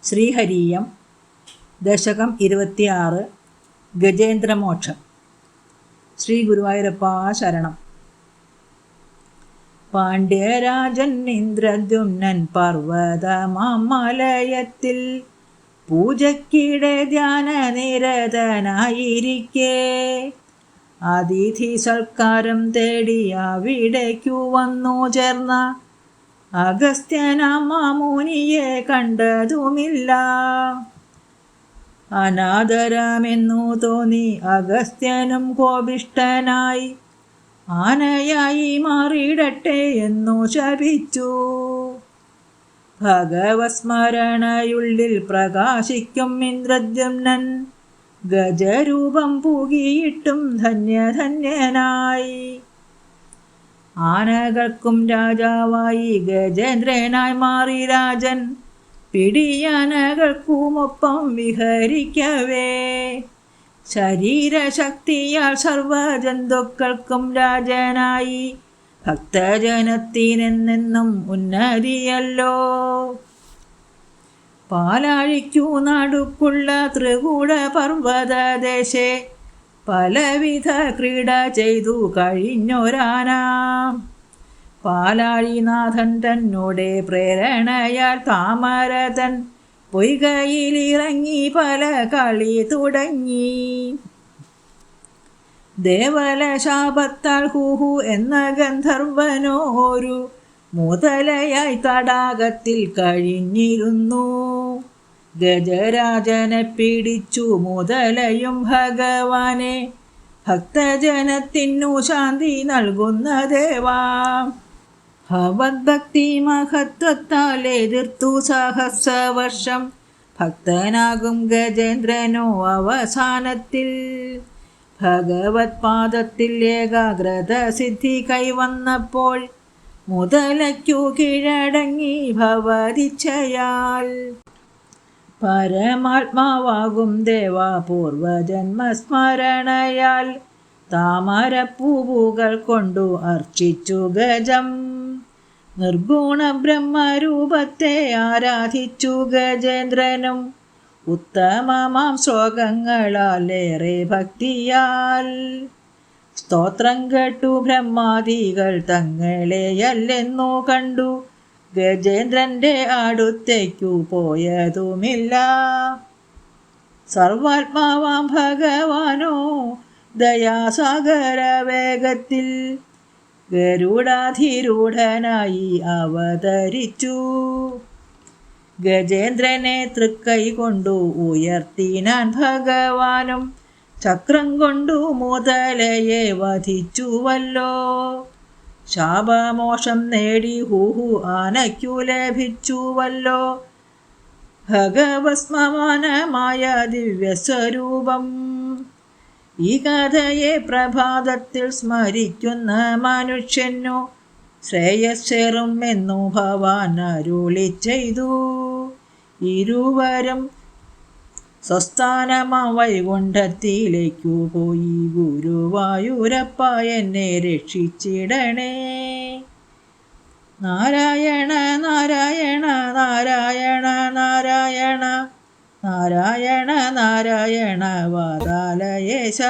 ശ്രീഹരീയം ദശകം 26 ഗജേന്ദ്രമോക്ഷം. ശ്രീ ഗുരുവായൂരപ്പ ശരണം. പാണ്ഡ്യരാജൻ ഇന്ദ്രദ്യുമ്നൻ പർവ്വതമാമലയത്തിൽ പൂജയ്ക്കിടെ ധ്യാനനിരതനായിരിക്കെ അതിഥി സൽക്കാരം തേടി അവിടേക്കു വന്നു ചേർന്ന അഗസ്ത്യനാം മാമുനിയെ കണ്ടതുമില്ല. അനാദരമെന്നു തോന്നി അഗസ്ത്യനും കോപിഷ്ഠനായി ആനയായി മാറിയിടട്ടെ എന്നു ശപിച്ചു. ഭഗവത്സ്മരണയുള്ളിൽ പ്രകാശിക്കും ഇന്ദ്രദ്യുമ്നൻ ഗജരൂപം പൂകിയിട്ടും ധന്യധന്യനായി. ആനകൾക്കും രാജാവായി ഗജേന്ദ്രനായി മാറി രാജൻ പിടിയാനകൾക്കുമൊപ്പം വിഹരിക്കവേ ശരീരശക്തിയാൽ സർവജന്തുക്കൾക്കും രാജനായി ഭക്തജനത്തിനെന്നെന്നും ഉന്നതിയല്ലോ. പാലാഴിക്കു നടുക്കുള്ള ത്രികൂട പർവ്വതദേശേ പലവിധ ക്രീഡ ചെയ്തു കഴിഞ്ഞൊരാന പാലാഴിനാഥൻ തന്നോടെ പ്രേരണയാൽ താമരതൻ പൊയ്കയിലിറങ്ങി പല കളി തുടങ്ങി. ദേവലശാപത്താൽ ഹൂഹു എന്ന ഗന്ധർവനോ ഒരു മുതലയായി തടാകത്തിൽ കഴിഞ്ഞിരുന്നു. ഗജരാജനെ പിടിച്ചു മുതലയും ഭഗവാനെ ഭക്തജനത്തിനു ശാന്തി നൽകുന്ന ദേവാ. ഭവദ്ഭക്തി മഹത്വത്താൽ എതിർത്തു സഹസ്രവർഷം ഭക്തനാകും ഗജേന്ദ്രനോ അവസാനത്തിൽ ഭഗവത് പാദത്തിൽ ഏകാഗ്രത സിദ്ധി കൈവന്നപ്പോൾ മുതലയ്ക്കു കീഴടങ്ങി ഭവതിച്ഛയാൽ. പരമാത്മാവാകും ദേവാ പൂർവജന്മസ്മരണയാൽ താമരപ്പൂവുകൾ കൊണ്ടു അർച്ചിച്ചു ഗജം. നിർഗുണ ബ്രഹ്മരൂപത്തെ ആരാധിച്ചു ഗജേന്ദ്രനും ഉത്തമമാം ശ്ലോകങ്ങളാലേറെ ഭക്തിയാൽ. സ്തോത്രം കേട്ടു ബ്രഹ്മാദികൾ തങ്ങളെയല്ലെന്നു കണ്ടു ഗജേന്ദ്രന്റെ അടുത്തേക്കു പോയതുമില്ല. സർവാത്മാവാം ഭഗവാനോ ദയാസാഗര വേഗത്തിൽ ഗരുഡാധിരൂഢനായി അവതരിച്ചു. ഗജേന്ദ്രനെ തൃക്കൈ കൊണ്ടു ഉയർത്തിനാൻ ഭഗവാനും ചക്രം കൊണ്ടു മുതലയെ വധിച്ചുവല്ലോ. ശാപമോഷം നേടി ഹൂഹു ആനയ്ക്കു ലഭിച്ചുവല്ലോ ഭഗവത്സ്മമാനമായ ദിവ്യസ്വരൂപം. ഈ കഥയെ പ്രഭാതത്തിൽ സ്മരിക്കുന്ന മനുഷ്യനു ശ്രേയസ്സേറും എന്നു ഭവാൻ അരുളി ചെയ്തു. ഇരുവരും സ്വസ്ഥാനമാം വൈകുണ്ഠത്തിലേക്കു പോയി ഗുരുവായൂരപ്പ എന്നെ രക്ഷിച്ചിടണേ. നാരായണ നാരായണ നാരായണ നാരായണ നാരായണ നാരായണ വാതാലയേശ.